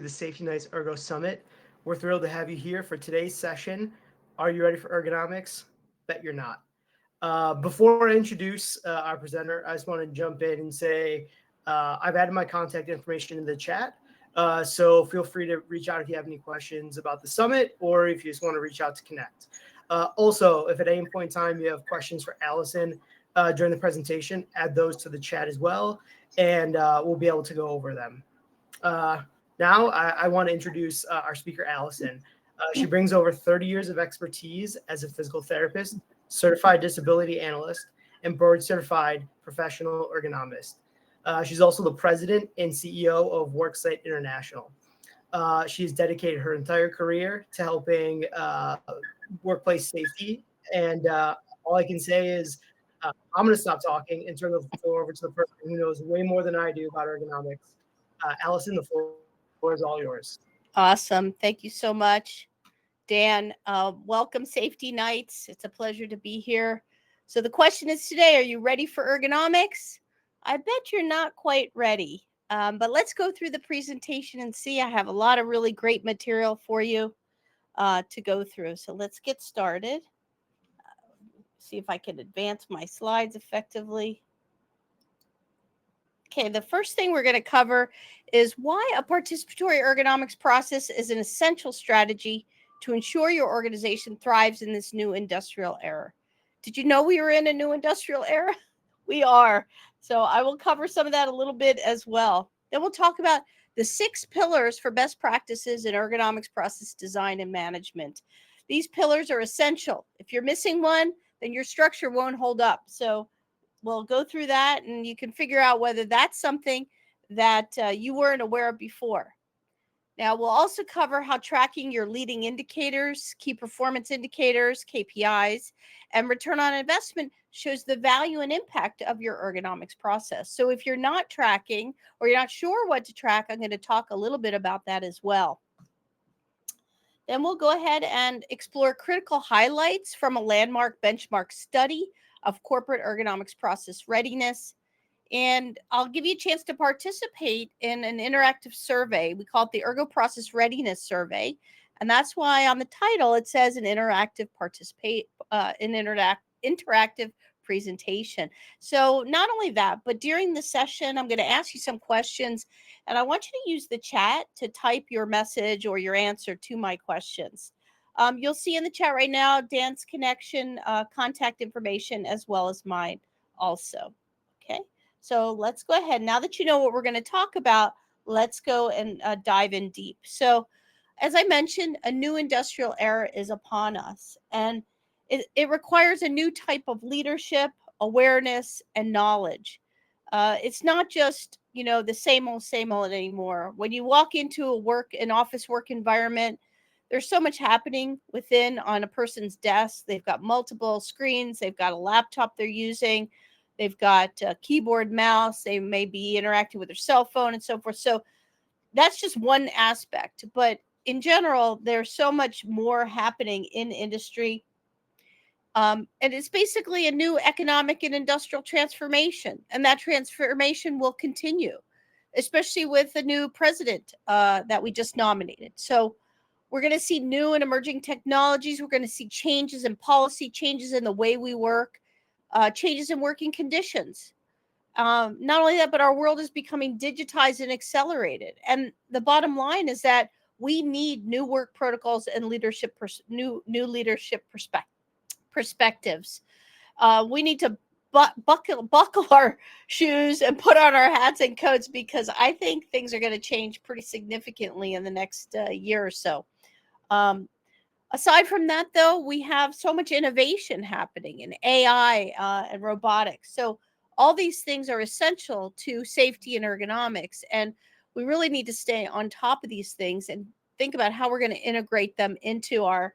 the Safety Nights Ergo Summit. We're thrilled to have you here for today's session. Are you ready for ergonomics? Bet you're not. Before I introduce our presenter, I just want to jump in and say I've added my contact information in the chat. So feel free to reach out if you have any questions about the summit or if you just want to reach out to connect. Also, if at any point in time you have questions for Allison during the presentation, add those to the chat as well, and we'll be able to go over them. Uh, now, I want to introduce our speaker, Allison. She brings over 30 years of expertise as a physical therapist, certified disability analyst, and board certified professional ergonomist. She's also the president and CEO of Worksite International. She's dedicated her entire career to helping workplace safety. And all I can say is I'm going to stop talking and turn the floor over to the person who knows way more than I do about ergonomics. Allison, the floor is all yours. Awesome. Thank you so much, Dan. Welcome, Safety Nights. It's a pleasure to be here. So the question is today, are you ready for ergonomics? I bet you're not quite ready. But let's go through the presentation and see. I have a lot of really great material for you to go through. So let's get started. See if I can advance my slides effectively. Okay, the first thing we're going to cover is why a participatory ergonomics process is an essential strategy to ensure your organization thrives in this new industrial era. Did you know we were in a new industrial era? We are. So I will cover some of that a little bit as well. Then we'll talk about the 6 pillars for best practices in ergonomics process design and management. These pillars are essential. If you're missing one, then your structure won't hold up. So we'll go through that and you can figure out whether that's something that you weren't aware of before. Now, we'll also cover how tracking your leading indicators, key performance indicators, KPIs, and return on investment shows the value and impact of your ergonomics process. So if you're not tracking or you're not sure what to track, I'm going to talk a little bit about that as well. Then we'll go ahead and explore critical highlights from a landmark benchmark study of corporate ergonomics process readiness. And I'll give you a chance to participate in an interactive survey. We call it the Ergo Process Readiness Survey. And that's why on the title it says an interactive interactive presentation. So not only that, but during the session, I'm going to ask you some questions, and I want you to use the chat to type your message or your answer to my questions. You'll see in the chat right now Dan's connection, contact information, as well as mine also. Okay, so let's go ahead. Now that you know what we're going to talk about, let's go and dive in deep. So, as I mentioned, a new industrial era is upon us, and it requires a new type of leadership, awareness, and knowledge. It's not just the same old anymore. When you walk into an office work environment, there's so much happening within on a person's desk. They've got multiple screens. They've got a laptop they're using. They've got a keyboard, mouse. They may be interacting with their cell phone and so forth. So that's just one aspect. But in general, there's so much more happening in industry. And it's basically a new economic and industrial transformation. And that transformation will continue, especially with the new president that we just nominated. So we're going to see new and emerging technologies. We're going to see changes in policy, changes in the way we work, changes in working conditions. Not only that, but our world is becoming digitized and accelerated. And the bottom line is that we need new work protocols and new leadership perspectives. We need to buckle our shoes and put on our hats and coats, because I think things are going to change pretty significantly in the next year or so. Aside from that, though, we have so much innovation happening in AI and robotics. So all these things are essential to safety and ergonomics. And we really need to stay on top of these things and think about how we're going to integrate them into our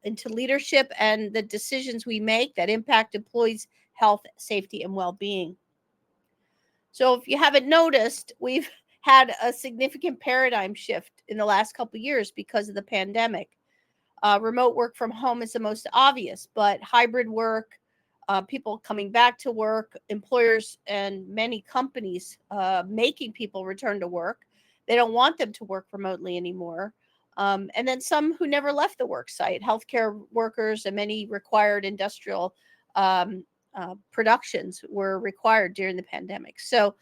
into leadership and the decisions we make that impact employees' health, safety, and well-being. So if you haven't noticed, we've had a significant paradigm shift in the last couple of years because of the pandemic. Remote work from home is the most obvious, but hybrid work, people coming back to work, employers and many companies making people return to work. They don't want them to work remotely anymore. And then some who never left the work site, healthcare workers, and many required industrial um, productions were required during the pandemic. So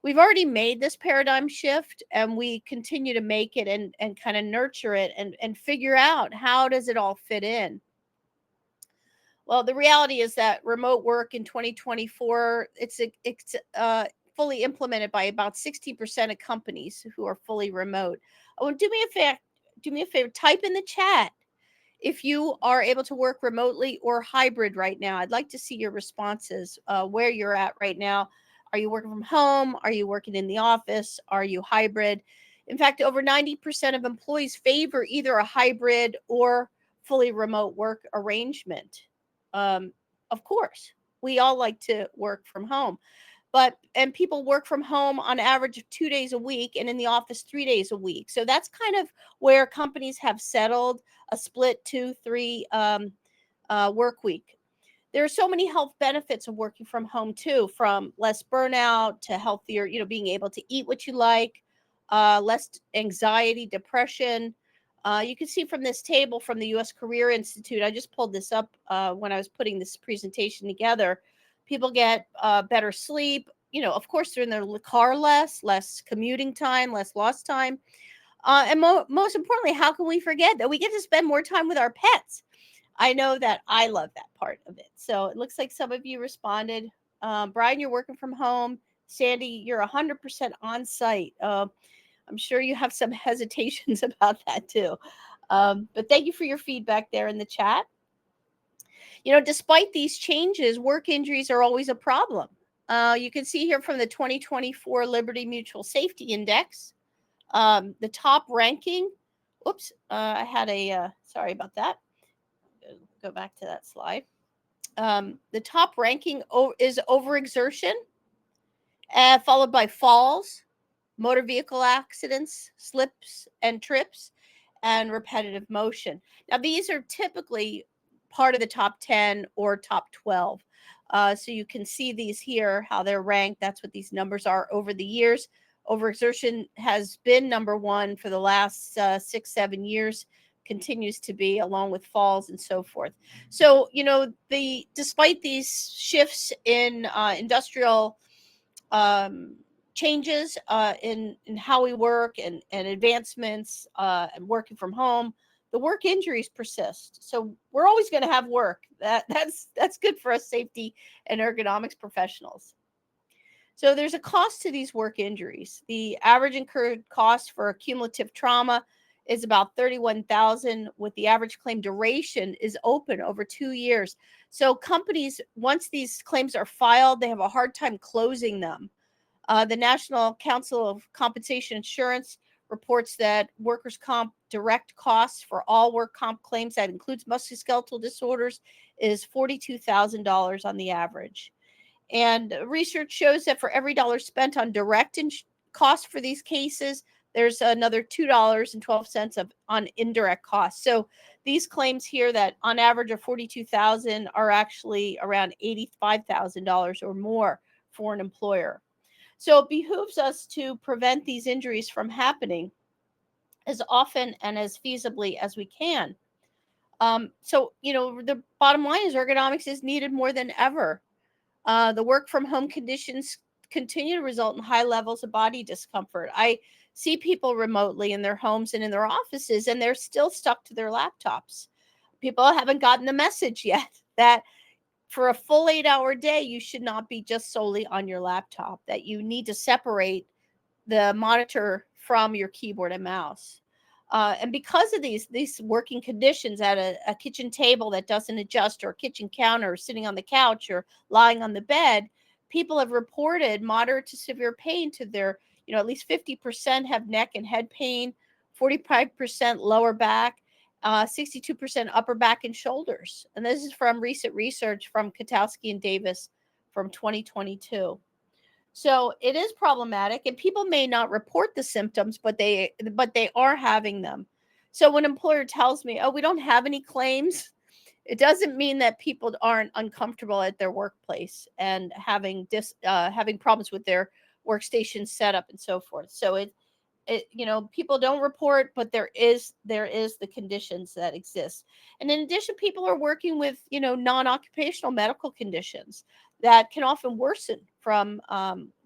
we've already made this paradigm shift, and we continue to make it and kind of nurture it and figure out how does it all fit in. Well, the reality is that remote work in 2024, it's fully implemented by about 60% of companies who are fully remote. Oh, and do me a favor, type in the chat if you are able to work remotely or hybrid right now. I'd like to see your responses, where you're at right now. Are you working from home? Are you working in the office? Are you hybrid? In fact, over 90% of employees favor either a hybrid or fully remote work arrangement. Um, of course, we all like to work from home, and people work from home on average of 2 days a week and in the office 3 days a week. So that's kind of where companies have settled, a split 2-3 work week. There are so many health benefits of working from home too, from less burnout to healthier, being able to eat what you like, less anxiety, depression. You can see from this table from the U.S. Career Institute, I just pulled this up when I was putting this presentation together. People get better sleep. Of course, they're in their car less commuting time, less lost time. And most importantly, how can we forget that we get to spend more time with our pets? I know that I love that part of it. So it looks like some of you responded. Brian, you're working from home. Sandy, you're 100% on site. I'm sure you have some hesitations about that too. But thank you for your feedback there in the chat. Despite these changes, work injuries are always a problem. You can see here from the 2024 Liberty Mutual Safety Index, the top ranking. Oops, I had sorry about that. Go back to that slide. The top ranking is overexertion, followed by falls, motor vehicle accidents, slips and trips, and repetitive motion. Now, these are typically part of the top 10 or top 12. So you can see these here, how they're ranked. That's what these numbers are over the years. Overexertion has been number one for the last 6-7 years, continues to be, along with falls and so forth. So, despite these shifts in industrial changes in how we work and advancements and working from home, the work injuries persist. So we're always going to have work. That's good for us safety and ergonomics professionals. So there's a cost to these work injuries. The average incurred cost for cumulative trauma is about $31,000, with the average claim duration is open over 2 years. So companies, once these claims are filed, they have a hard time closing them. The National Council of Compensation Insurance reports that workers' comp direct costs for all work comp claims, that includes musculoskeletal disorders, is $42,000 on the average. And research shows that for every dollar spent on direct cost for these cases, there's another $2.12 on indirect costs. So these claims here that on average are $42,000 are actually around $85,000 or more for an employer. So it behooves us to prevent these injuries from happening as often and as feasibly as we can. The bottom line is ergonomics is needed more than ever. The work from home conditions continue to result in high levels of body discomfort. I see people remotely in their homes and in their offices, and they're still stuck to their laptops. People haven't gotten the message yet that for a full 8-hour day, you should not be just solely on your laptop, that you need to separate the monitor from your keyboard and mouse. And because of these working conditions at a kitchen table that doesn't adjust, or a kitchen counter, or sitting on the couch, or lying on the bed, people have reported moderate to severe pain to their, at least 50% have neck and head pain, 45% lower back, 62% upper back and shoulders. And this is from recent research from Katowski and Davis from 2022. So it is problematic, and people may not report the symptoms, but they are having them. So when an employer tells me, "Oh, we don't have any claims," it doesn't mean that people aren't uncomfortable at their workplace and having problems with their workstation setup and so forth. So people don't report, but there is the conditions that exist. And in addition, people are working with non-occupational medical conditions that can often worsen from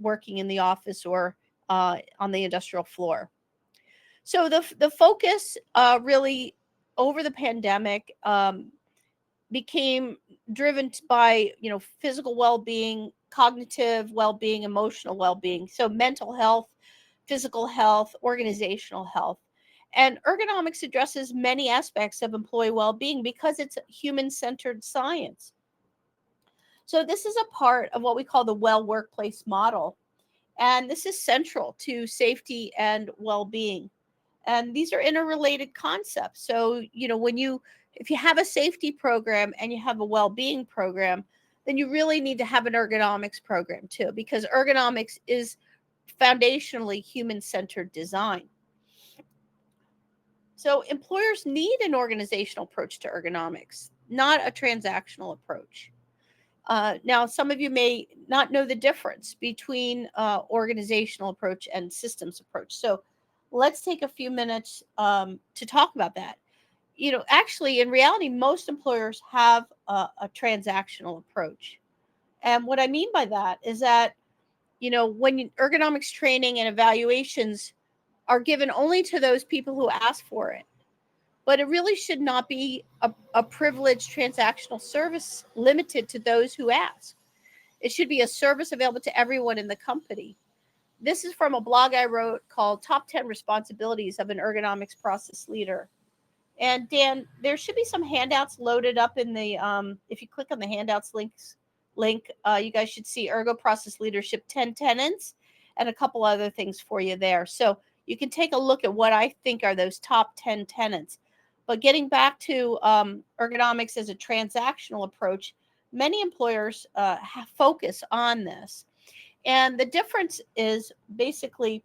working in the office or on the industrial floor. So the focus really over the pandemic became driven by physical well-being, cognitive well-being, emotional well-being, so mental health, physical health, organizational health. And ergonomics addresses many aspects of employee well-being because it's human-centered science. So this is a part of what we call the well workplace model, and this is central to safety and well-being. And these are interrelated concepts. So if you have a safety program and you have a well-being program, then you really need to have an ergonomics program too, because ergonomics is foundationally human-centered design. So employers need an organizational approach to ergonomics, not a transactional approach. Now, some of you may not know the difference between organizational approach and systems approach. So let's take a few minutes to talk about that. Actually, in reality, most employers have a transactional approach. And what I mean by that is that, when ergonomics training and evaluations are given only to those people who ask for it, but it really should not be a privileged transactional service limited to those who ask. It should be a service available to everyone in the company. This is from a blog I wrote called Top 10 Responsibilities of an Ergonomics Process Leader. And Dan, there should be some handouts loaded up in the, if you click on the handouts link, you guys should see Ergo Process Leadership 10 tenets and a couple other things for you there. So you can take a look at what I think are those top 10 tenets. But getting back to ergonomics as a transactional approach, many employers focus on this. And the difference is basically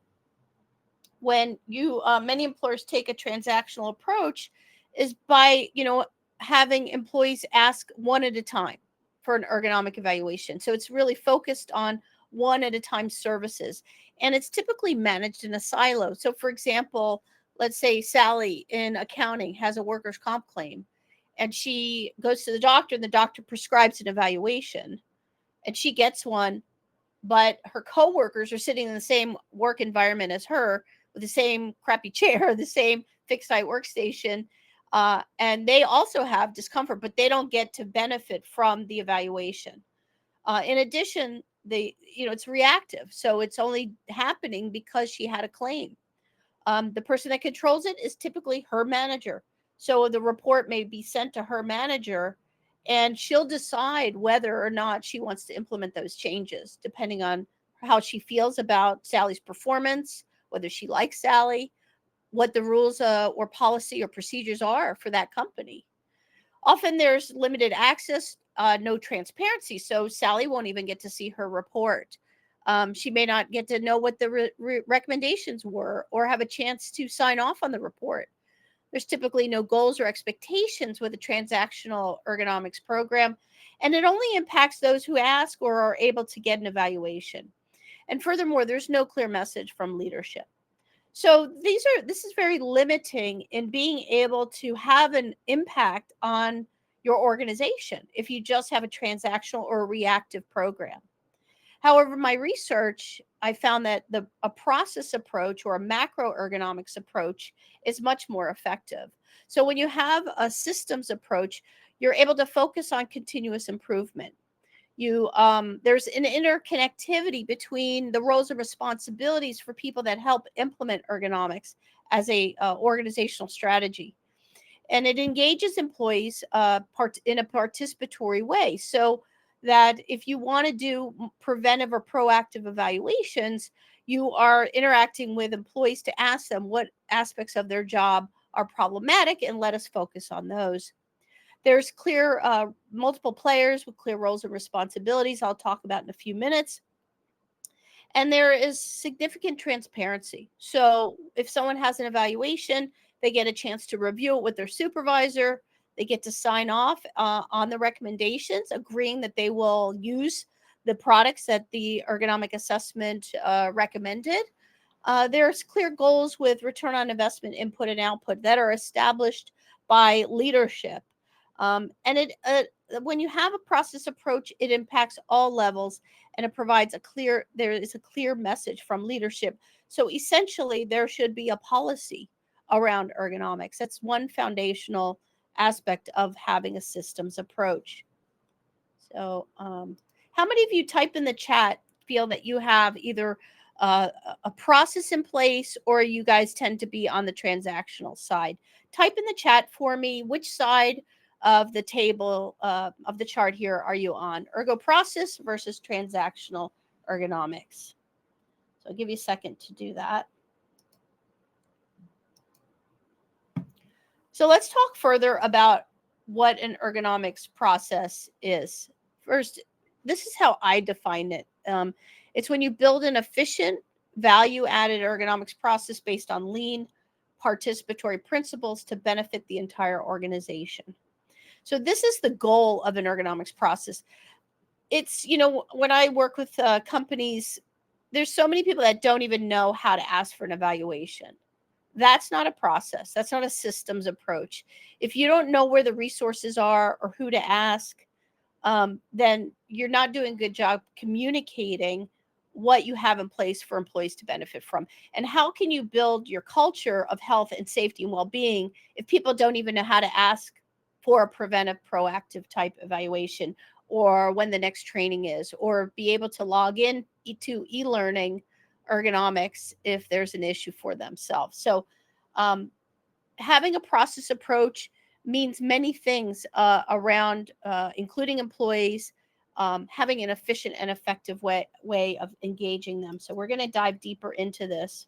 when many employers take a transactional approach is by, having employees ask one at a time for an ergonomic evaluation. So it's really focused on one at a time services. And it's typically managed in a silo. So for example, let's say Sally in accounting has a workers' comp claim and she goes to the doctor and the doctor prescribes an evaluation and she gets one, but her coworkers are sitting in the same work environment as her with the same crappy chair, the same fixed height workstation, and they also have discomfort, but they don't get to benefit from the evaluation. In addition, it's reactive, so it's only happening because she had a claim. The person that controls it is typically her manager. So the report may be sent to her manager and she'll decide whether or not she wants to implement those changes, depending on how she feels about Sally's performance, whether she likes Sally, what the rules or policy or procedures are for that company. Often there's limited access, no transparency. So Sally won't even get to see her report. She may not get to know what the recommendations were or have a chance to sign off on the report. There's typically no goals or expectations with a transactional ergonomics program, and it only impacts those who ask or are able to get an evaluation. And furthermore, there's no clear message from leadership. So this is very limiting in being able to have an impact on your organization if you just have a transactional or a reactive program. However, my research, I found that a process approach or a macro ergonomics approach is much more effective. So when you have a systems approach, you're able to focus on continuous improvement. There's an interconnectivity between the roles and responsibilities for people that help implement ergonomics as a organizational strategy, and it engages employees in a participatory way. So that if you want to do preventive or proactive evaluations, you are interacting with employees to ask them what aspects of their job are problematic and let us focus on those. There's clear multiple players with clear roles and responsibilities I'll talk about in a few minutes. And there is significant transparency. So if someone has an evaluation, they get a chance to review it with their supervisor. They get to sign off on the recommendations, agreeing that they will use the products that the ergonomic assessment recommended. There's clear goals with return on investment, input and output that are established by leadership. And when you have a process approach, it impacts all levels and it provides there is a clear message from leadership. So essentially, there should be a policy around ergonomics. That's one foundational aspect of having a systems approach. So, how many of you type in the chat feel that you have either a process in place or you guys tend to be on the transactional side? Type in the chat for me which side of the table of the chart here are you on? Ergo process versus transactional ergonomics. So I'll give you a second to do that. So let's talk further about what an ergonomics process is. First, this is how I define it. It's when you build an efficient, value-added ergonomics process based on lean, participatory principles to benefit the entire organization. So this is the goal of an ergonomics process. It's, when I work with companies, there's so many people that don't even know how to ask for an evaluation. That's not a process. That's not a systems approach. If you don't know where the resources are or who to ask, then you're not doing a good job communicating what you have in place for employees to benefit from. And how can you build your culture of health and safety and well-being if people don't even know how to ask for a preventive, proactive type evaluation, or when the next training is, or be able to log in to e-learning ergonomics if there's an issue for themselves. So having a process approach means many things around including employees, having an efficient and effective way of engaging them. So we're going to dive deeper into this.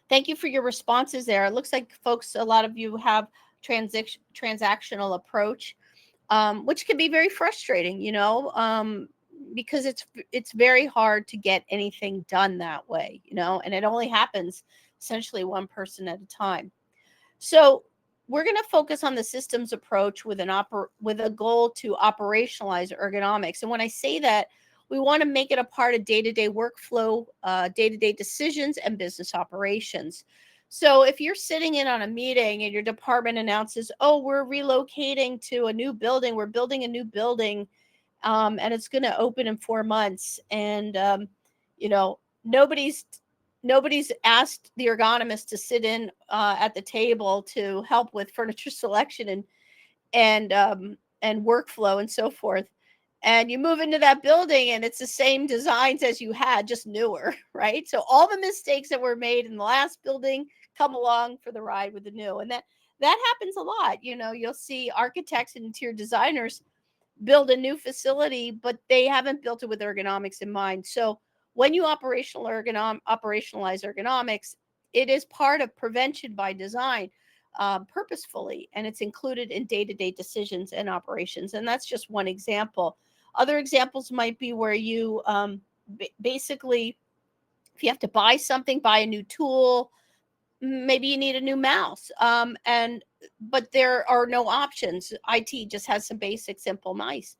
Thank you for your responses there. It looks like folks, a lot of you have transactional approach, which can be very frustrating, because it's very hard to get anything done that way, and it only happens essentially one person at a time. So we're going to focus on the systems approach with a goal to operationalize ergonomics. And when I say that, we want to make it a part of day-to-day workflow, day-to-day decisions, and business operations. So if you're sitting in on a meeting and your department announces, oh, we're relocating to a new building, we're building a new building, and it's going to open in 4 months, and nobody's asked the ergonomist to sit in at the table to help with furniture selection and workflow and so forth. And you move into that building and it's the same designs as you had, just newer, right? So all the mistakes that were made in the last building come along for the ride with the new. And that happens a lot. You'll see architects and interior designers build a new facility, but they haven't built it with ergonomics in mind. So when you operationalize ergonomics, it is part of prevention by design, purposefully, and it's included in day-to-day decisions and operations. And that's just one example. Other examples might be where you basically, if you have to buy something, buy a new tool, maybe you need a new mouse, but there are no options. IT just has some basic, simple mice.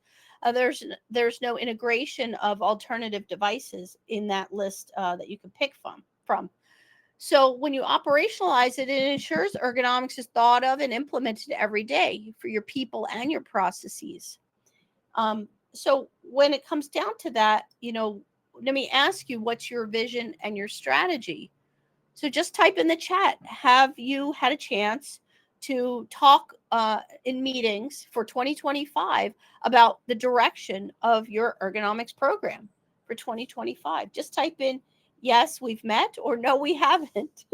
There's no integration of alternative devices in that list that you can pick from. So when you operationalize it, it ensures ergonomics is thought of and implemented every day for your people and your processes. So when it comes down to that, let me ask you, what's your vision and your strategy? So just type in the chat, have you had a chance to talk in meetings for 2025 about the direction of your ergonomics program for 2025? Just type in, yes, we've met, or no, we haven't,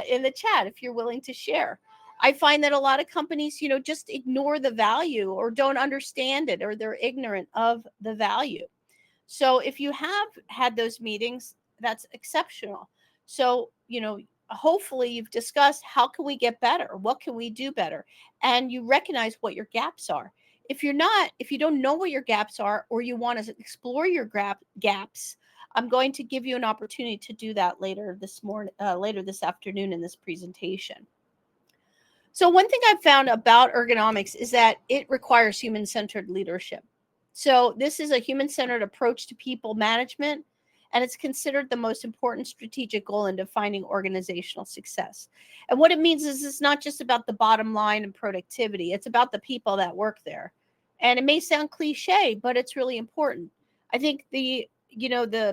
in the chat if you're willing to share. I find that a lot of companies, just ignore the value or don't understand it, or they're ignorant of the value. So if you have had those meetings, that's exceptional. So, hopefully you've discussed, how can we get better? What can we do better? And you recognize what your gaps are. If you don't know what your gaps are, or you want to explore your gaps, I'm going to give you an opportunity to do that later this afternoon in this presentation. So one thing I've found about ergonomics is that it requires human-centered leadership. So this is a human-centered approach to people management, and it's considered the most important strategic goal in defining organizational success. And what it means is it's not just about the bottom line and productivity, it's about the people that work there. And it may sound cliche, but it's really important. I think the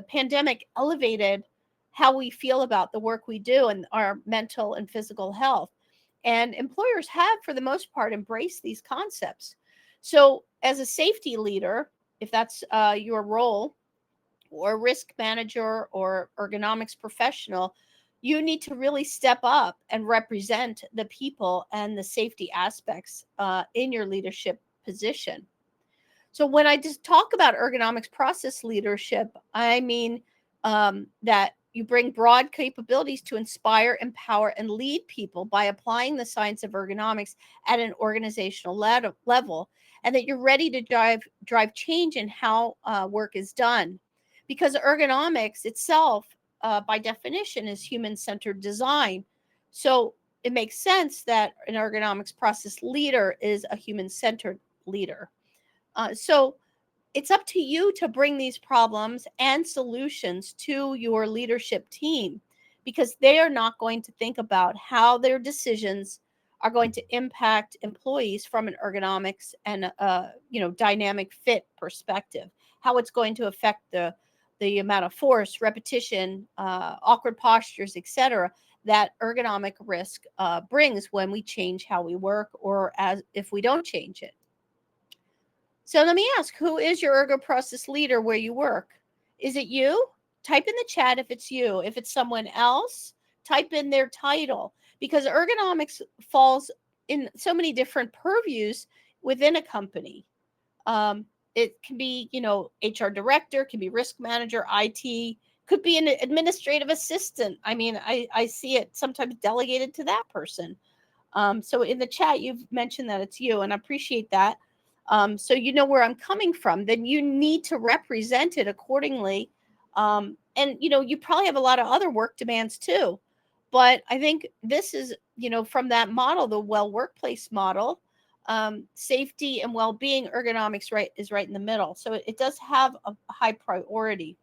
pandemic elevated how we feel about the work we do and our mental and physical health. And employers have, for the most part, embraced these concepts. So, as a safety leader, if that's your role, or risk manager or ergonomics professional, you need to really step up and represent the people and the safety aspects in your leadership position. So when I just talk about ergonomics process leadership, I mean that you bring broad capabilities to inspire, empower, and lead people by applying the science of ergonomics at an organizational level, and that you're ready to drive change in how work is done. Because ergonomics itself, by definition, is human-centered design. So it makes sense that an ergonomics process leader is a human-centered leader. So it's up to you to bring these problems and solutions to your leadership team, because they are not going to think about how their decisions are going to impact employees from an ergonomics and dynamic fit perspective, how it's going to affect the amount of force, repetition, awkward postures, etc., that ergonomic risk brings when we change how we work, or as if we don't change it. So let me ask, who is your ergo process leader where you work? Is it you? Type in the chat if it's you. If it's someone else, type in their title, because ergonomics falls in so many different purviews within a company. It can be, HR director, can be risk manager, IT, could be an administrative assistant. I mean, I see it sometimes delegated to that person. So in the chat, you've mentioned that it's you, and I appreciate that. So you know where I'm coming from. Then you need to represent it accordingly. And you probably have a lot of other work demands too. But I think this is, from that model, the well workplace model, safety and well-being, ergonomics is right in the middle. So it does have a high priority.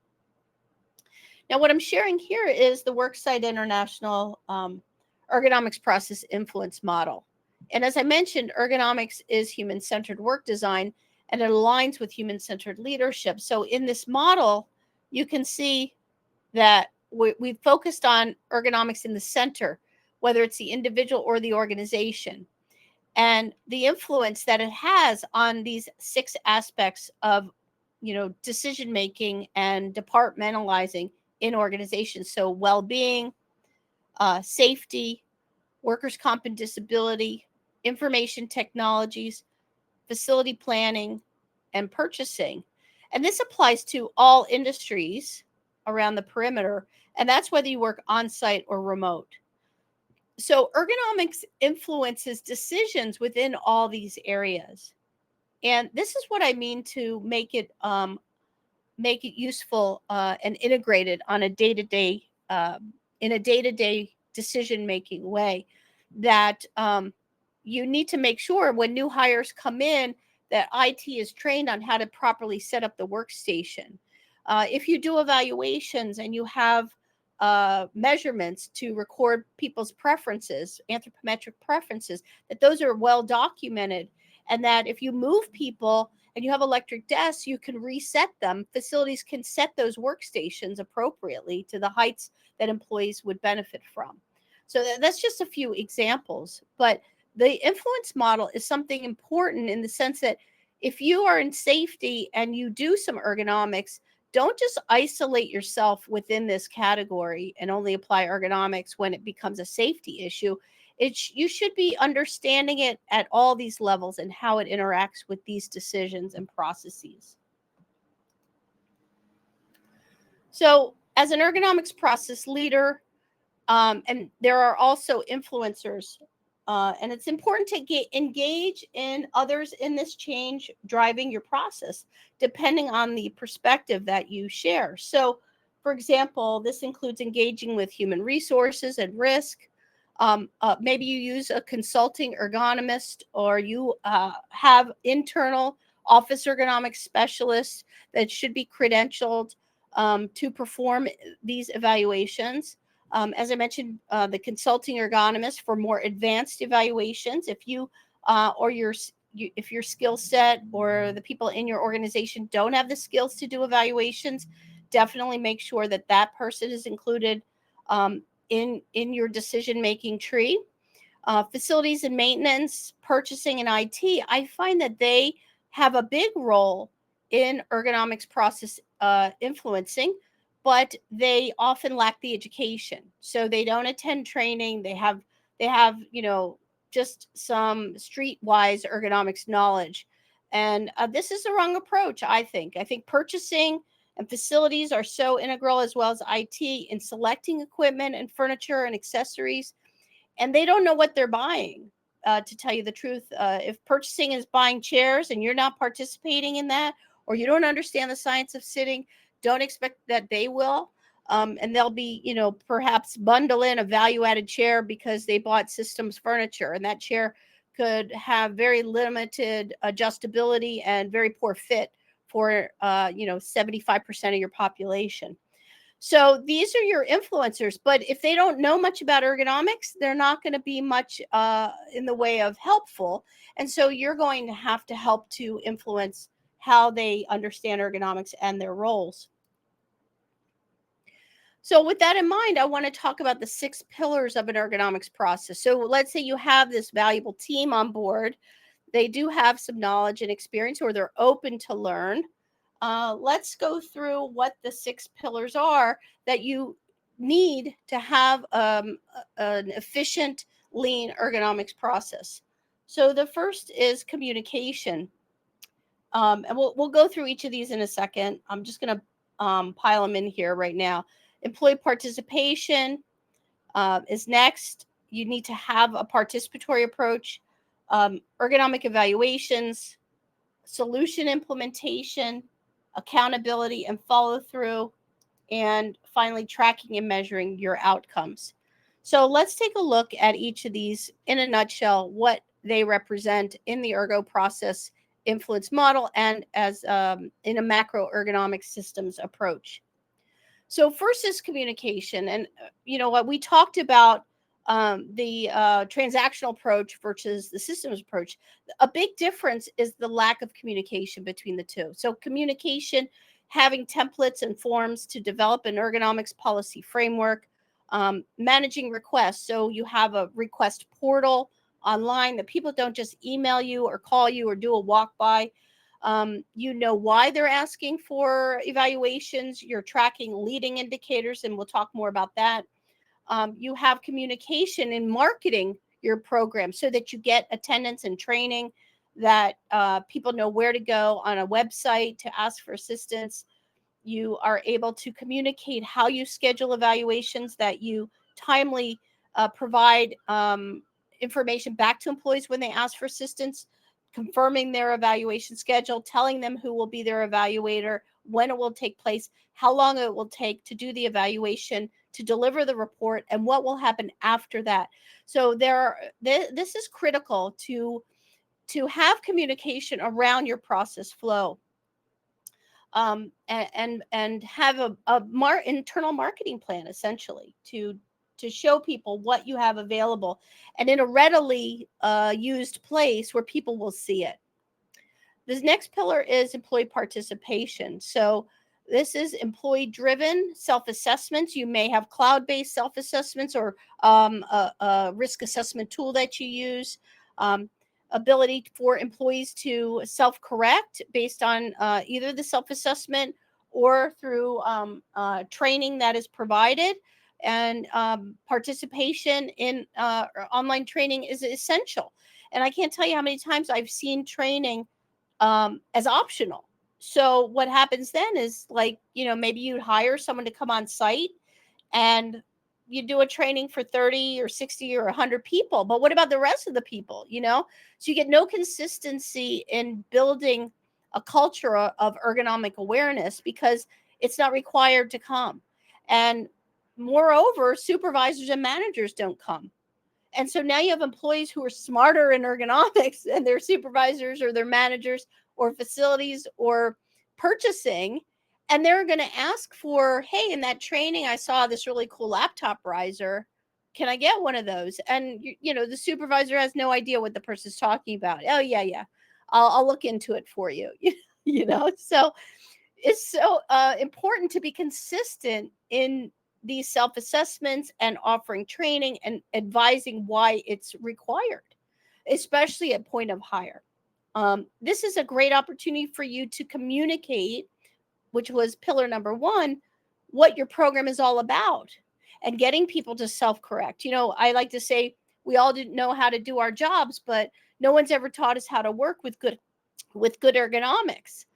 Now, what I'm sharing here is the Worksite International Ergonomics Process Influence Model. And as I mentioned, ergonomics is human-centered work design, and it aligns with human-centered leadership. So in this model, you can see that we've focused on ergonomics in the center, whether it's the individual or the organization, and the influence that it has on these 6 aspects of, decision-making and departmentalizing in organizations. So well-being, safety, workers' comp and disability, information technologies, facility planning, and purchasing. And this applies to all industries around the perimeter, and that's whether you work on-site or remote. So ergonomics influences decisions within all these areas. And this is what I mean to make it useful and integrated on a day-to-day in a day-to-day decision-making way, that you need to make sure when new hires come in that IT is trained on how to properly set up the workstation. If you do evaluations and you have measurements to record people's preferences, anthropometric preferences, that those are well documented, and that if you move people and you have electric desks, you can reset them. Facilities can set those workstations appropriately to the heights that employees would benefit from. So that's just a few examples. But the influence model is something important in the sense that if you are in safety and you do some ergonomics, don't just isolate yourself within this category and only apply ergonomics when it becomes a safety issue. You should be understanding it at all these levels and how it interacts with these decisions and processes. So as an ergonomics process leader, and there are also influencers, and it's important to engage in others in this change driving your process, depending on the perspective that you share. So, for example, this includes engaging with human resources and risk. Maybe you use a consulting ergonomist, or you have internal office ergonomics specialists that should be credentialed. to perform these evaluations. As I mentioned, the consulting ergonomist for more advanced evaluations. If you or if your skill set or the people in your organization don't have the skills to do evaluations, definitely make sure that that person is included in your decision making tree. Facilities and maintenance, purchasing, and IT, I find that they have a big role in ergonomics process influencing, but they often lack the education. So they don't attend training. They have just some streetwise ergonomics knowledge. And this is the wrong approach, I think. I think purchasing and facilities are so integral, as well as IT, in selecting equipment and furniture and accessories, and they don't know what they're buying. To tell you the truth, if purchasing is buying chairs and you're not participating in that, or you don't understand the science of sitting, don't expect that they will. And they'll be, perhaps bundle in a value-added chair because they bought systems furniture, and that chair could have very limited adjustability and very poor fit for 75% of your population. So these are your influencers, but if they don't know much about ergonomics, they're not going to be much in the way of helpful. And so you're going to have to help to influence how they understand ergonomics and their roles. So with that in mind, I want to talk about the 6 pillars of an ergonomics process. So let's say you have this valuable team on board. They do have some knowledge and experience, or they're open to learn. Let's go through what the 6 pillars are that you need to have an efficient, lean ergonomics process. So the first is communication. And we'll go through each of these in a second. I'm just going to pile them in here right now. Employee participation is next. You need to have a participatory approach, ergonomic evaluations, solution implementation, accountability and follow through, and finally tracking and measuring your outcomes. So let's take a look at each of these in a nutshell, what they represent in the ergo process influence model and as in a macro ergonomic systems approach. So first is communication, and what we talked about, the transactional approach versus the systems approach. A big difference is the lack of communication between the two. So communication, having templates and forms to develop an ergonomics policy framework, managing requests. So you have a request portal online that people don't just email you or call you or do a walk by. You know why they're asking for evaluations. You're tracking leading indicators, and we'll talk more about that. You have communication in marketing your program so that you get attendance and training, that people know where to go on a website to ask for assistance. You are able to communicate how you schedule evaluations, that you timely provide information back to employees when they ask for assistance, confirming their evaluation schedule, telling them who will be their evaluator, when it will take place, how long it will take to do the evaluation, to deliver the report, and what will happen after that. So this is critical to have communication around your process flow, and have a internal marketing plan, essentially, to show people what you have available and in a readily used place where people will see it. This next pillar is employee participation. So this is employee-driven self-assessments. You may have cloud-based self-assessments or a risk assessment tool that you use. Ability for employees to self-correct based on either the self-assessment or through training that is provided. And participation in online training is essential. And I can't tell you how many times I've seen training as optional. So what happens then is, maybe you'd hire someone to come on site and you do a training for 30 or 60 or 100 people. But what about the rest of the people, So you get no consistency in building a culture of ergonomic awareness because it's not required to come. And moreover, supervisors and managers don't come. And so now you have employees who are smarter in ergonomics than their supervisors or their managers or facilities or purchasing. And they're going to ask for, hey, in that training, I saw this really cool laptop riser. Can I get one of those? And, the supervisor has no idea what the person's talking about. Oh, yeah. I'll look into it for you. So it's so important to be consistent in these self-assessments and offering training and advising why it's required, especially at point of hire. This is a great opportunity for you to communicate, which was pillar number 1, what your program is all about, and getting people to self-correct. I like to say we all didn't know how to do our jobs, but no one's ever taught us how to work with good ergonomics.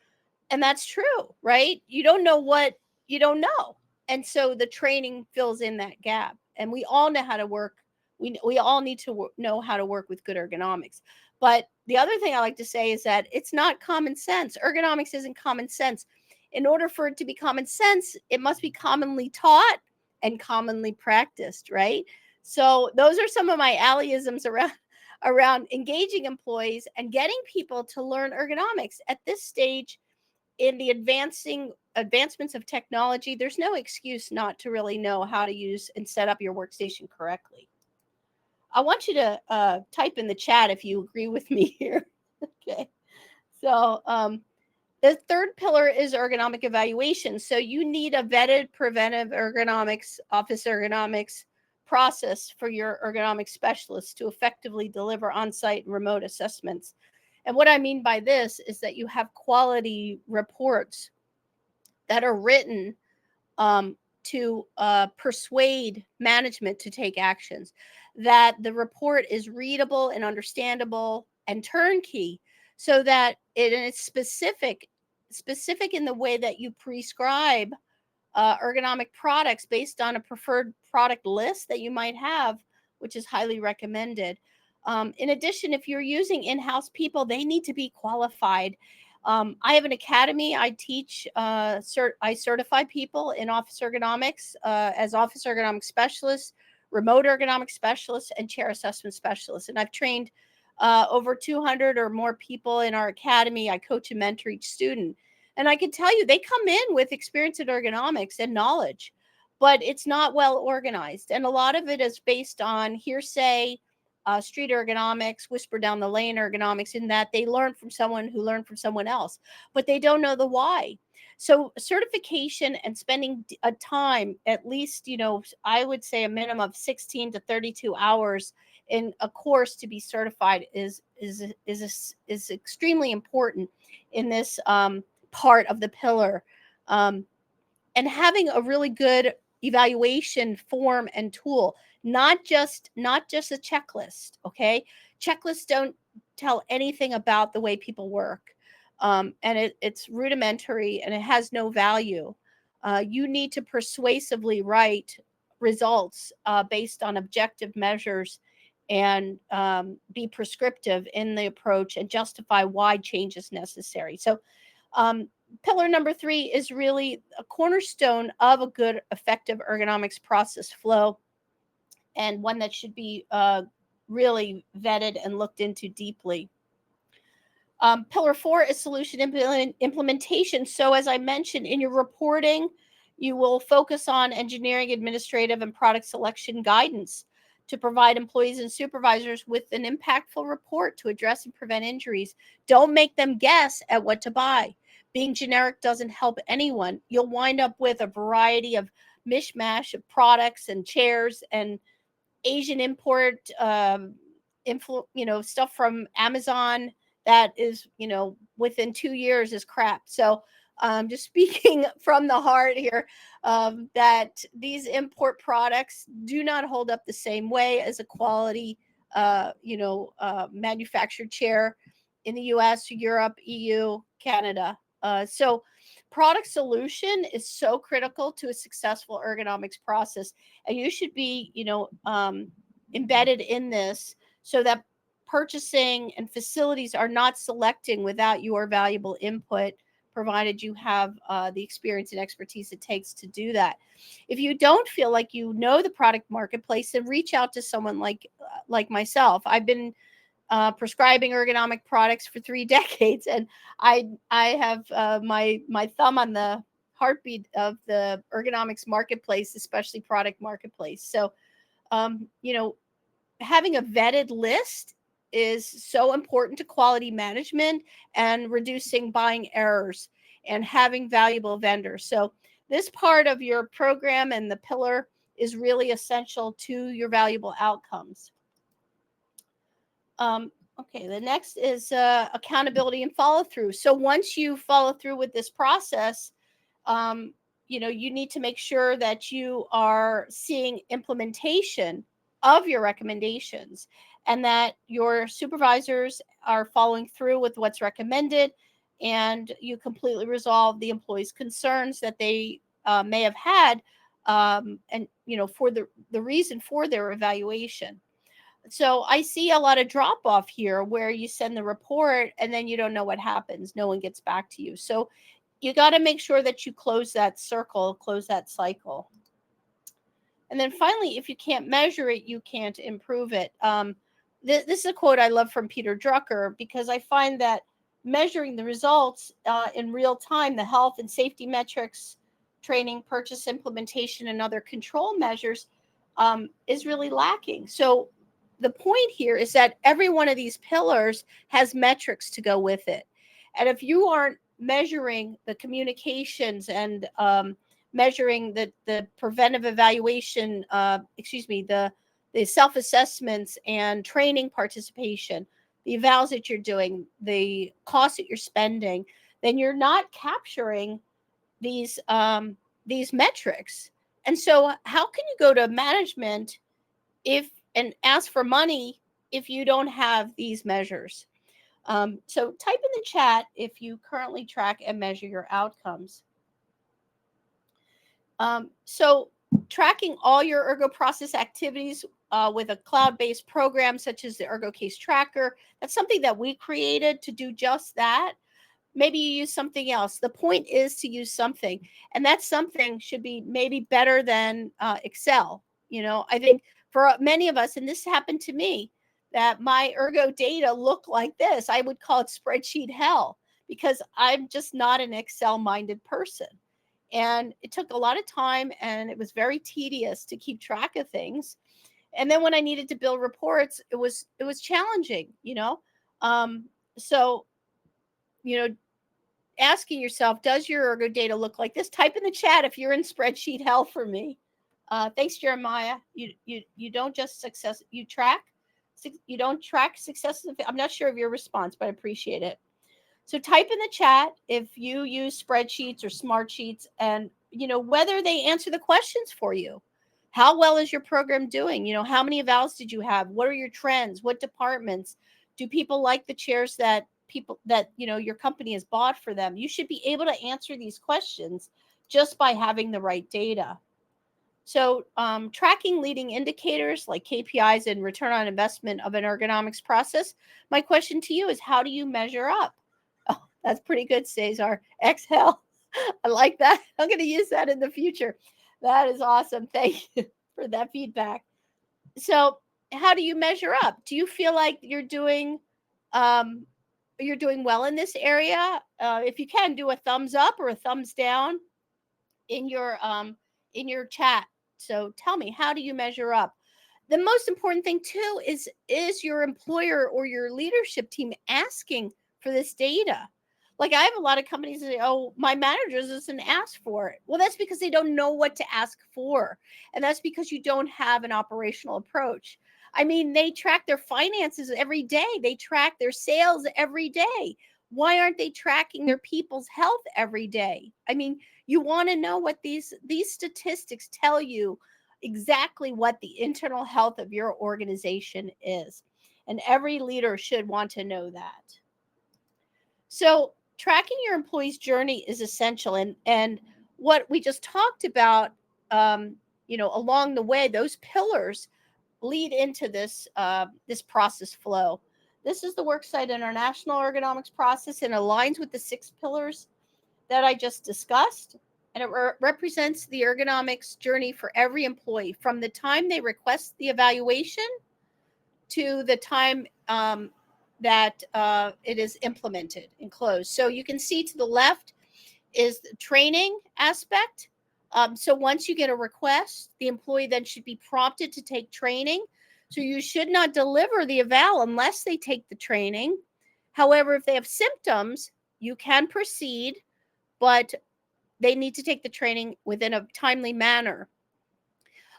And that's true, right? You don't know what you don't know. And so the training fills in that gap. And we all know how to work. We all need to know how to work with good ergonomics. But the other thing I like to say is that it's not common sense. Ergonomics isn't common sense. In order for it to be common sense, it must be commonly taught and commonly practiced, right? So those are some of my allyisms around engaging employees and getting people to learn ergonomics. At this stage in the advancements of technology, there's no excuse not to really know how to use and set up your workstation correctly. I want you to type in the chat if you agree with me here. Okay. So the third pillar is ergonomic evaluation. So you need a vetted preventive ergonomics, office ergonomics process for your ergonomic specialists to effectively deliver on-site and remote assessments. And what I mean by this is that you have quality reports that are written to persuade management to take actions, that the report is readable and understandable and turnkey, so that it's specific in the way that you prescribe ergonomic products based on a preferred product list that you might have, which is highly recommended. In addition, if you're using in-house people, they need to be qualified. I have an academy. I teach, I certify people in office ergonomics as office ergonomic specialists, remote ergonomic specialists, and chair assessment specialists. And I've trained over 200 or more people in our academy. I coach and mentor each student. And I can tell you, they come in with experience in ergonomics and knowledge, but it's not well organized. And a lot of it is based on hearsay, street ergonomics, whisper down the lane ergonomics, in that they learn from someone who learned from someone else, but they don't know the why. So certification and spending a time, at least, I would say a minimum of 16 to 32 hours in a course to be certified is extremely important in this part of the pillar. And having a really good evaluation form and tool, not just a checklist. Okay, checklists don't tell anything about the way people work, and it's rudimentary and it has no value. You need to persuasively write results based on objective measures, and be prescriptive in the approach and justify why change is necessary. So pillar number 3 is really a cornerstone of a good, effective ergonomics process flow, and one that should be really vetted and looked into deeply. Pillar 4 is solution implementation. So as I mentioned, in your reporting, you will focus on engineering, administrative, and product selection guidance to provide employees and supervisors with an impactful report to address and prevent injuries. Don't make them guess at what to buy. Being generic doesn't help anyone. You'll wind up with a variety of mishmash of products and chairs and Asian import, stuff from Amazon that is, within 2 years is crap. So just speaking from the heart here, that these import products do not hold up the same way as a quality, manufactured chair in the US, Europe, EU, Canada. So product solution is so critical to a successful ergonomics process. And you should be, embedded in this so that purchasing and facilities are not selecting without your valuable input, provided you have the experience and expertise it takes to do that. If you don't feel like you know the product marketplace, then reach out to someone like myself. I've been prescribing ergonomic products for 3 decades, and I have my thumb on the heartbeat of the ergonomics marketplace, especially product marketplace. So, having a vetted list is so important to quality management and reducing buying errors and having valuable vendors. So this part of your program and the pillar is really essential to your valuable outcomes. Okay, the next is accountability and follow through. So once you follow through with this process, you need to make sure that you are seeing implementation of your recommendations and that your supervisors are following through with what's recommended, and you completely resolve the employees' concerns that they may have had, and for the reason for their evaluation. So I see a lot of drop off here where you send the report and then you don't know what happens. No one gets back to you. So you got to make sure that you close that circle, close that cycle. And then finally, if you can't measure it, you can't improve it. This is a quote I love from Peter Drucker, because I find that measuring the results in real time, the health and safety metrics, training, purchase implementation, and other control measures is really lacking. So the point here is that every one of these pillars has metrics to go with it. And if you aren't measuring the communications and measuring the preventive evaluation, the self-assessments and training participation, the evals that you're doing, the costs that you're spending, then you're not capturing these metrics. And so how can you go to management and ask for money if you don't have these measures? So type in the chat if you currently track and measure your outcomes. So tracking all your Ergo process activities with a cloud-based program such as the Ergo Case Tracker, that's something that we created to do just that. Maybe you use something else. The point is to use something, and that something should be maybe better than Excel. I think for many of us, and this happened to me, that my Ergo data look like this. I would call it spreadsheet hell, because I'm just not an Excel-minded person. And it took a lot of time, and it was very tedious to keep track of things. And then when I needed to build reports, it was challenging, So, asking yourself, does your Ergo data look like this? Type in the chat if you're in spreadsheet hell for me. Thanks, Jeremiah. You don't just you don't track successes. I'm not sure of your response, but I appreciate it. So type in the chat if you use spreadsheets or smart sheets, and whether they answer the questions for you. How well is your program doing? How many evals did you have? What are your trends? What departments? Do people like the chairs that your company has bought for them? You should be able to answer these questions just by having the right data. So tracking leading indicators like KPIs and return on investment of an ergonomics process. My question to you is, how do you measure up? Oh, that's pretty good, Cesar. Exhale. I like that. I'm going to use that in the future. That is awesome. Thank you for that feedback. So how do you measure up? Do you feel like you're doing well in this area? If you can, do a thumbs up or a thumbs down in your chat. So tell me, how do you measure up? The most important thing too is your employer or your leadership team asking for this data? Like, I have a lot of companies that say, oh, my manager doesn't ask for it. Well, that's because they don't know what to ask for. And that's because you don't have an operational approach. I mean, they track their finances every day. They track their sales every day. Why aren't they tracking their people's health every day? I mean, you want to know what these statistics tell you, exactly what the internal health of your organization is. And every leader should want to know that. So tracking your employees' journey is essential. And what we just talked about, along the way, those pillars lead into this process flow. This is the Worksite International Ergonomics Process, and aligns with the 6 pillars that I just discussed. And it represents the ergonomics journey for every employee, from the time they request the evaluation to the time that it is implemented and closed. So you can see to the left is the training aspect. So once you get a request, the employee then should be prompted to take training. So you should not deliver the eval unless they take the training. However, if they have symptoms, you can proceed, but they need to take the training within a timely manner.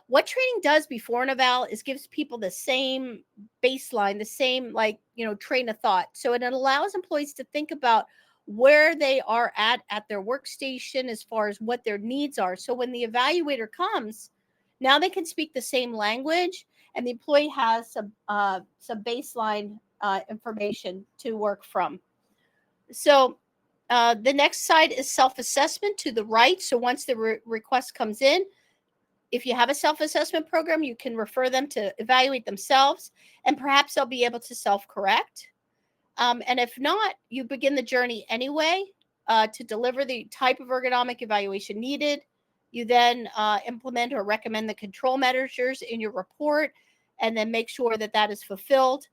What training does before an eval is gives people the same baseline, the same train of thought. So it allows employees to think about where they are at their workstation as far as what their needs are. So when the evaluator comes, now they can speak the same language, and the employee has some baseline information to work from. So the next side is self-assessment to the right. So once the request comes in, if you have a self-assessment program, you can refer them to evaluate themselves, and perhaps they'll be able to self-correct. And if not, you begin the journey anyway to deliver the type of ergonomic evaluation needed. You then implement or recommend the control measures in your report, and then make sure that that is fulfilled.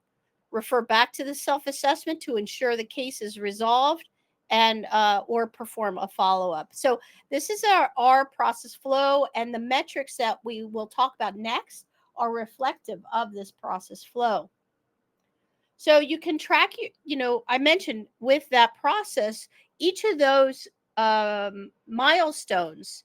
Refer back to the self-assessment to ensure the case is resolved, and or perform a follow-up. So this is our process flow, and the metrics that we will talk about next are reflective of this process flow. So you can track, I mentioned with that process, each of those milestones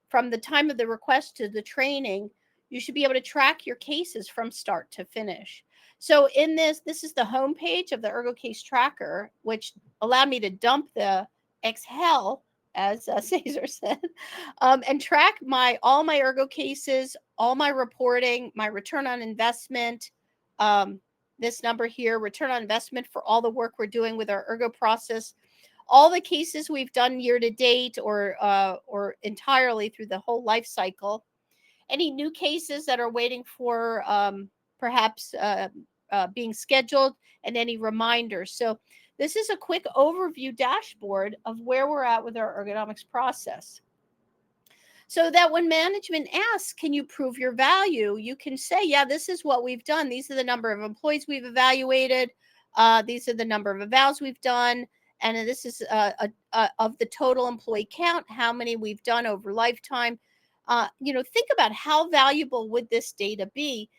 from the time of the request to the training, you should be able to track your cases from start to finish. So in this is the home page of the Ergo Case Tracker, which allowed me to dump the Excel, as Cesar said, and track all my Ergo cases, all my reporting, my return on investment, this number here, return on investment for all the work we're doing with our Ergo process, all the cases we've done year to date or entirely through the whole life cycle, any new cases that are waiting for perhaps being scheduled, and any reminders. So this is a quick overview dashboard of where we're at with our ergonomics process. So that when management asks, can you prove your value? You can say, yeah, this is what we've done. These are the number of employees we've evaluated. These are the number of evals we've done. And this is of the total employee count, how many we've done over lifetime. Think about how valuable would this data be?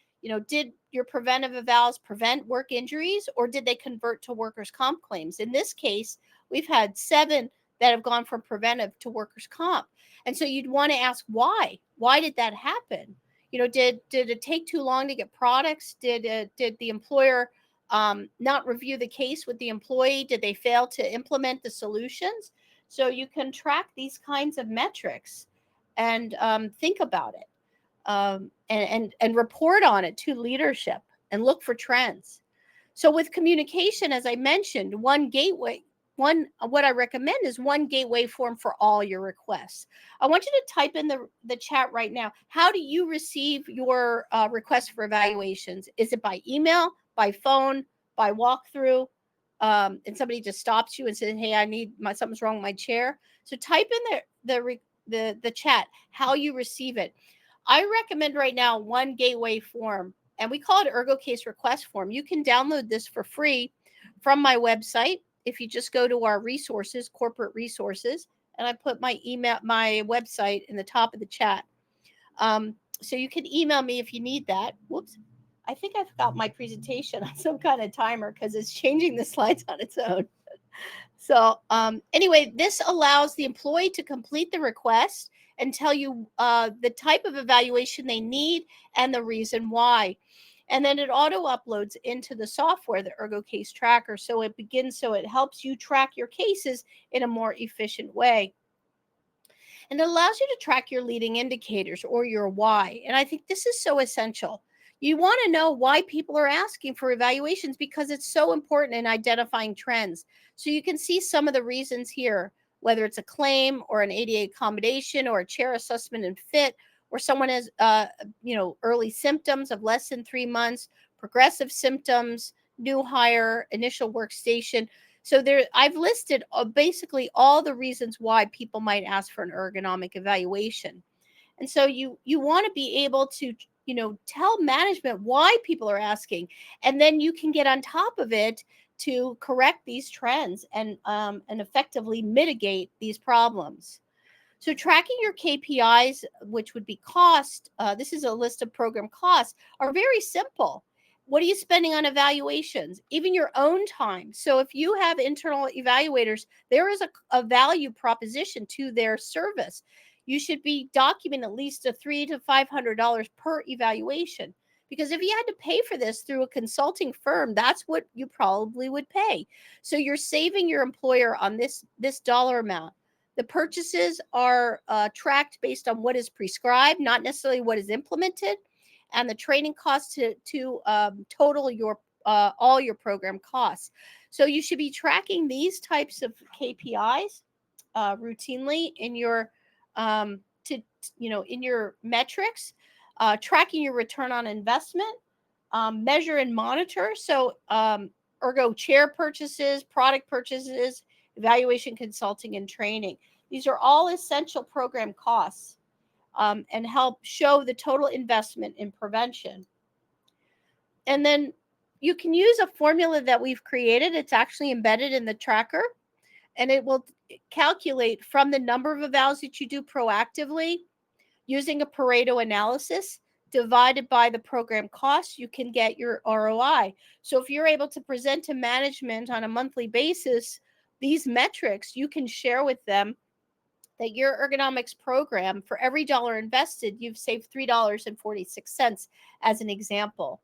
Did your preventive evals prevent work injuries, or did they convert to workers' comp claims? In this case, we've had 7 that have gone from preventive to workers' comp. And so you'd want to ask why? Why did that happen? Did it take too long to get products? Did the employer not review the case with the employee? Did they fail to implement the solutions? So you can track these kinds of metrics and think about it and report on it to leadership and look for trends. So with communication, as I mentioned, what I recommend is one gateway form for all your requests. I want you to type in the chat right now. How do you receive your requests for evaluations? Is it by email, by phone, by walkthrough? And somebody just stops you and says, hey, something's wrong with my chair. So type in the chat how you receive it. I recommend right now one gateway form, and we call it Ergo Case Request Form. You can download this for free from my website. If you just go to our resources, corporate resources, and I put my website in the top of the chat. So you can email me if you need that. Whoops. I think I forgot my presentation on some kind of timer because it's changing the slides on its own. So anyway, this allows the employee to complete the request and tell you the type of evaluation they need and the reason why. And then it auto uploads into the software, the Ergo Case Tracker. So it helps you track your cases in a more efficient way. And it allows you to track your leading indicators or your why. And I think this is so essential. You want to know why people are asking for evaluations because it's so important in identifying trends. So you can see some of the reasons here, whether it's a claim or an ADA accommodation or a chair assessment and fit, or someone has, early symptoms of less than 3 months, progressive symptoms, new hire, initial workstation. So I've listed basically all the reasons why people might ask for an ergonomic evaluation. And so you want to be able to, tell management why people are asking, and then you can get on top of it to correct these trends and effectively mitigate these problems. So tracking your KPIs, which would be cost, this is a list of program costs, are very simple. What are you spending on evaluations? Even your own time. So if you have internal evaluators, there is a value proposition to their service. You should be documenting at least a $300 to $500 per evaluation. Because if you had to pay for this through a consulting firm, that's what you probably would pay. So you're saving your employer on this dollar amount. The purchases are tracked based on what is prescribed, not necessarily what is implemented, and the training costs to total your all your program costs. So you should be tracking these types of KPIs routinely in your in your metrics, tracking your return on investment, measure and monitor. So ergo chair purchases, product purchases, evaluation, consulting, and training. These are all essential program costs and help show the total investment in prevention. And then you can use a formula that we've created. It's actually embedded in the tracker, and it will calculate from the number of evals that you do proactively using a Pareto analysis divided by the program cost, you can get your ROI. So if you're able to present to management on a monthly basis these metrics, you can share with them that your ergonomics program, for every dollar invested, you've saved $3.46 as an example.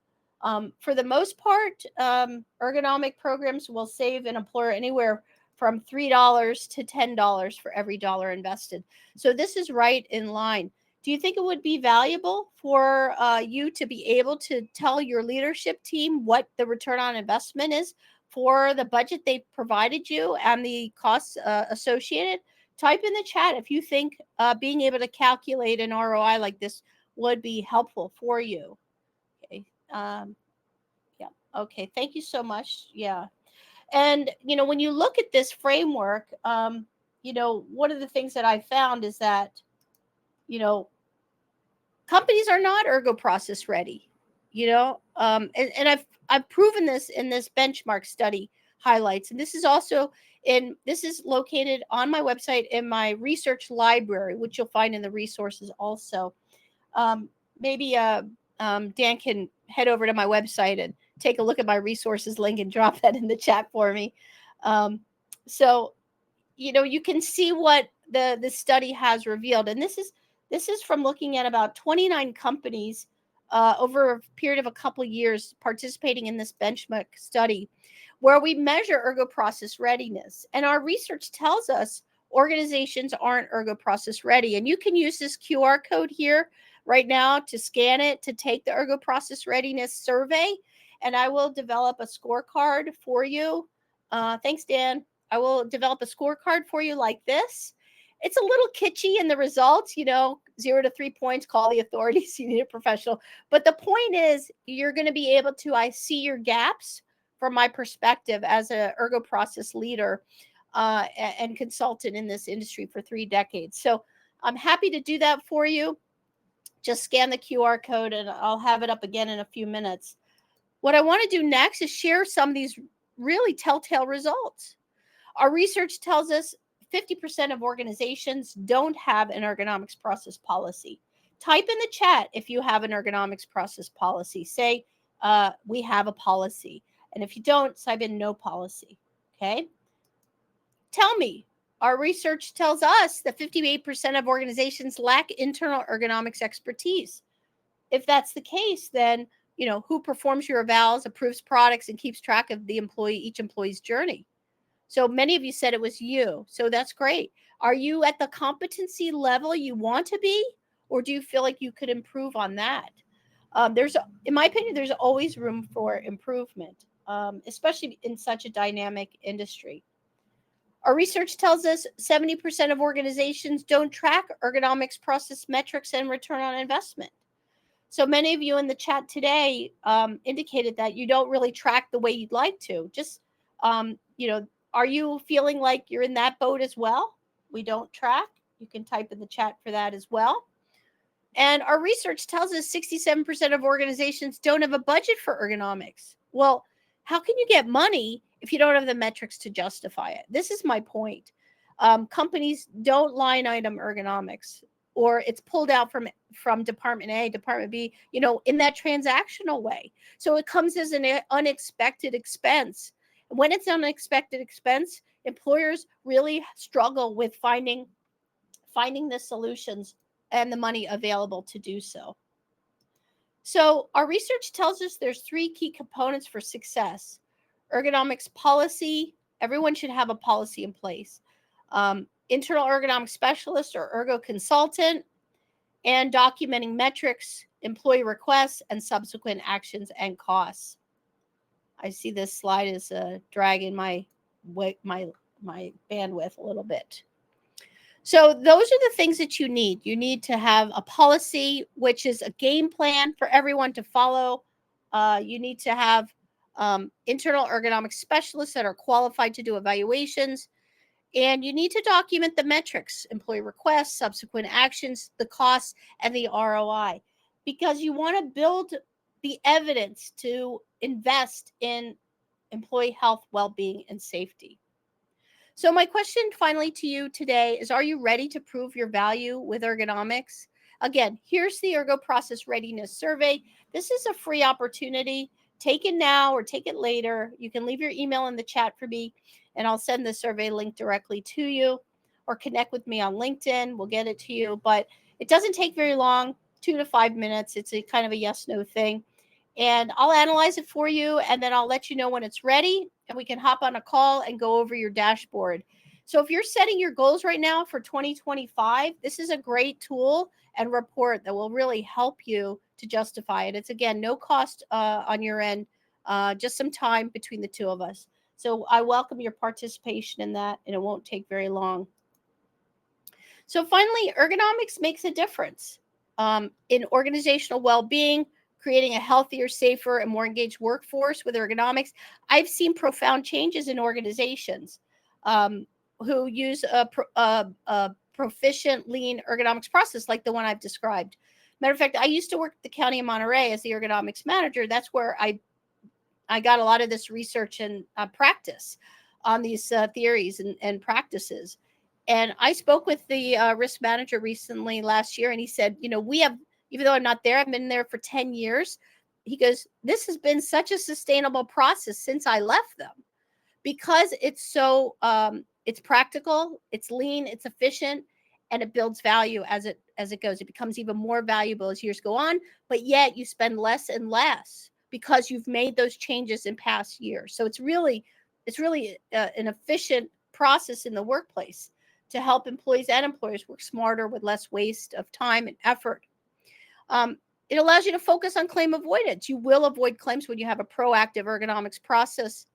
For the most part, ergonomic programs will save an employer anywhere from $3 to $10 for every dollar invested. So this is right in line. Do you think it would be valuable for you to be able to tell your leadership team what the return on investment is for the budget they provided you and the costs associated? Type in the chat if you think being able to calculate an ROI like this would be helpful for you. Okay. Yeah. Okay. Thank you so much. Yeah. And, when you look at this framework, one of the things that I found is that, companies are not ergo process ready, and I've proven this in this benchmark study highlights. And this is also this is located on my website in my research library, which you'll find in the resources also. Maybe Dan can head over to my website and take a look at my resources link and drop that in the chat for me. So, you can see what the study has revealed. And this is from looking at about 29 companies over a period of a couple of years participating in this benchmark study, where we measure ergo process readiness. And our research tells us organizations aren't ergo process ready. And you can use this QR code here right now to scan it to take the ergo process readiness survey. And I will develop a scorecard for you. Thanks, Dan. I will develop a scorecard for you like this. It's a little kitschy in the results, 0 to 3 points, call the authorities, you need a professional. But the point is, you're going to be able to, I see your gaps from my perspective as an ergo process leader and consultant in this industry for 3 decades. So I'm happy to do that for you. Just scan the QR code and I'll have it up again in a few minutes. What I want to do next is share some of these really telltale results. Our research tells us 50% of organizations don't have an ergonomics process policy. Type in the chat if you have an ergonomics process policy. Say, we have a policy. And if you don't, type in no policy. Okay? Tell me, our research tells us that 58% of organizations lack internal ergonomics expertise. If that's the case, then, who performs your evals, approves products, and keeps track of each employee's journey? So many of you said it was you. So that's great. Are you at the competency level you want to be, or do you feel like you could improve on that? In my opinion, there's always room for improvement, especially in such a dynamic industry. Our research tells us 70% of organizations don't track ergonomics process metrics and return on investment. So many of you in the chat today indicated that you don't really track the way you'd like to. Just, are you feeling like you're in that boat as well? We don't track. You can type in the chat for that as well. And our research tells us 67% of organizations don't have a budget for ergonomics. Well, how can you get money if you don't have the metrics to justify it. This is my point. Companies don't line item ergonomics, or it's pulled out from department A, department B, in that transactional way. So it comes as an unexpected expense. When it's an unexpected expense, employers really struggle with finding the solutions and the money available to do so. So our research tells us there's 3 key components for success. Ergonomics policy, everyone should have a policy in place. Internal ergonomic specialist or ergo consultant, and documenting metrics, employee requests, and subsequent actions and costs. I see this slide is dragging my bandwidth a little bit. So those are the things that you need. You need to have a policy, which is a game plan for everyone to follow. You need to have internal ergonomic specialists that are qualified to do evaluations. And you need to document the metrics, employee requests, subsequent actions, the costs, and the ROI, because you want to build the evidence to invest in employee health, well-being, and safety. So my question finally to you today is, are you ready to prove your value with ergonomics? Again, here's the Ergo Process Readiness Survey. This is a free opportunity. Take it now or take it later. You can leave your email in the chat for me, and I'll send the survey link directly to you, or connect with me on LinkedIn. We'll get it to you, but it doesn't take very long, 2 to 5 minutes. It's a kind of a yes/no thing. And I'll analyze it for you, and then I'll let you know when it's ready, and we can hop on a call and go over your dashboard. So if you're setting your goals right now for 2025, this is a great tool and report that will really help you to justify it. It's, again, no cost on your end, just some time between the two of us. So I welcome your participation in that, and it won't take very long. So finally, ergonomics makes a difference in organizational well-being, creating a healthier, safer, and more engaged workforce with ergonomics. I've seen profound changes in organizations who use a proficient lean ergonomics process like the one I've described. Matter of fact, I used to work at the County of Monterey as the ergonomics manager. That's where I got a lot of this research and practice on these theories and practices. And I spoke with the risk manager recently last year, and he said, we have, even though I'm not there, I've been there for 10 years. He goes, this has been such a sustainable process since I left them, because it's so, it's practical, it's lean, it's efficient, and it builds value as it goes. It becomes even more valuable as years go on, but yet you spend less and less because you've made those changes in past years. So it's really an efficient process in the workplace to help employees and employers work smarter with less waste of time and effort. It allows you to focus on claim avoidance. You will avoid claims when you have a proactive ergonomics process.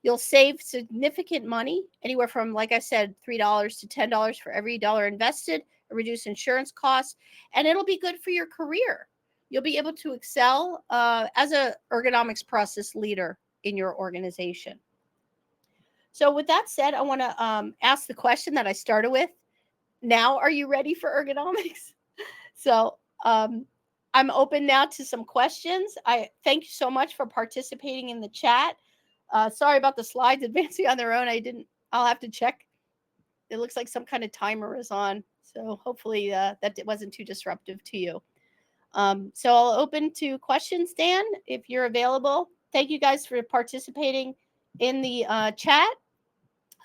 You'll save significant money, anywhere from, like I said, $3 to $10 for every dollar invested, reduce insurance costs, and it'll be good for your career. You'll be able to excel as an ergonomics process leader in your organization. So with that said, I want to ask the question that I started with. Now, are you ready for ergonomics? So I'm open now to some questions. I thank you so much for participating in the chat. Sorry about the slides advancing on their own. I'll have to check. It looks like some kind of timer is on. So hopefully that wasn't too disruptive to you. So I'll open to questions, Dan, if you're available. Thank you guys for participating in the chat.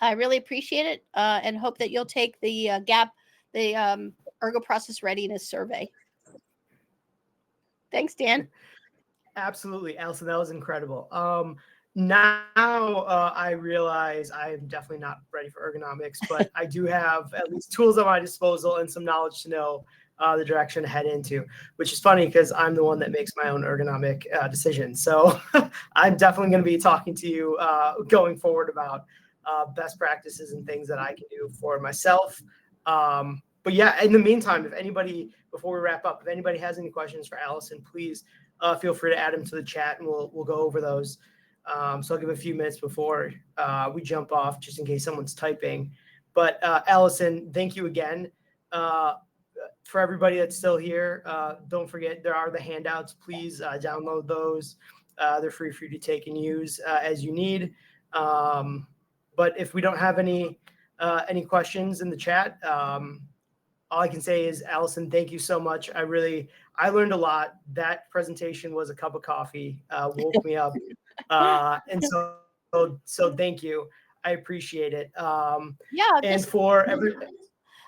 I really appreciate it, and hope that you'll take the Ergo Process Readiness Survey. Thanks, Dan. Absolutely, Alison, that was incredible. Now I realize I am definitely not ready for ergonomics, but I do have at least tools at my disposal and some knowledge to know the direction to head into, which is funny because I'm the one that makes my own ergonomic decisions. So I'm definitely going to be talking to you going forward about best practices and things that I can do for myself. But yeah, in the meantime, if anybody, before we wrap up, if anybody has any questions for Alison, please feel free to add them to the chat, and we'll go over those. So I'll give a few minutes before we jump off, just in case someone's typing. But Alison, thank you again. For everybody that's still here, don't forget there are the handouts. Please download those. They're free for you to take and use as you need. But if we don't have any questions in the chat, all I can say is, Allison, thank you so much. I learned a lot. That presentation was a cup of coffee, woke me up. And so thank you. I appreciate it. And for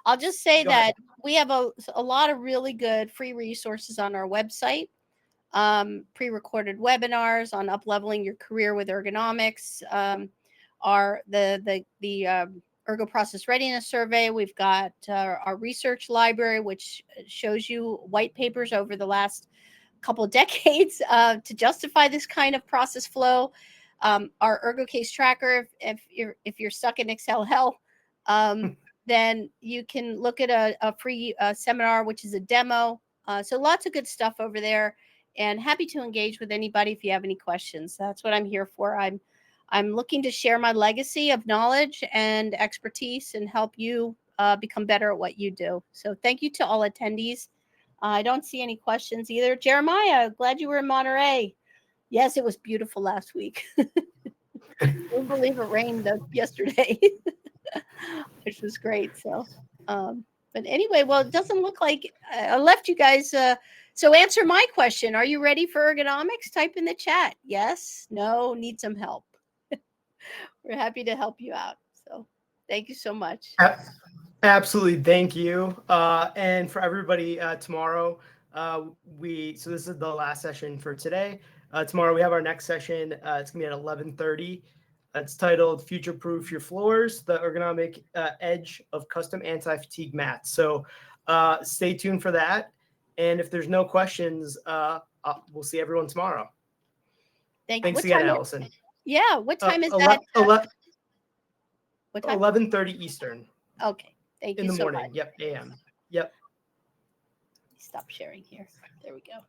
I'll just say Go that ahead. we have a lot of really good free resources on our website. Pre-recorded webinars on up-leveling your career with ergonomics, the Ergo Process Readiness Survey. We've got our research library, which shows you white papers over the last couple of decades to justify this kind of process flow. Our Ergo Case Tracker, if you're stuck in Excel hell, then you can look at a free seminar, which is a demo. So lots of good stuff over there, and happy to engage with anybody if you have any questions. That's what I'm here for. I'm looking to share my legacy of knowledge and expertise and help you become better at what you do. So thank you to all attendees. I don't see any questions either. Jeremiah, glad you were in Monterey. Yes, it was beautiful last week. I can't believe it rained yesterday, which was great. So, but anyway, well, it doesn't look like I left you guys. So answer my question. Are you ready for ergonomics? Type in the chat. Yes, no, need some help. We're happy to help you out. So thank you so much. Absolutely. Thank you. And for everybody, tomorrow, so this is the last session for today. Tomorrow we have our next session. It's gonna be at 11:30. It's titled Future Proof Your Floors, the Ergonomic Edge of Custom Anti-Fatigue Mats. So stay tuned for that. And if there's no questions, we'll see everyone tomorrow. Thanks again, Allison. Yeah. What time is that? What time? 11:30 Eastern. Okay. Thank you in the so morning. much. Yep. AM. Yep. Stop sharing here. There we go.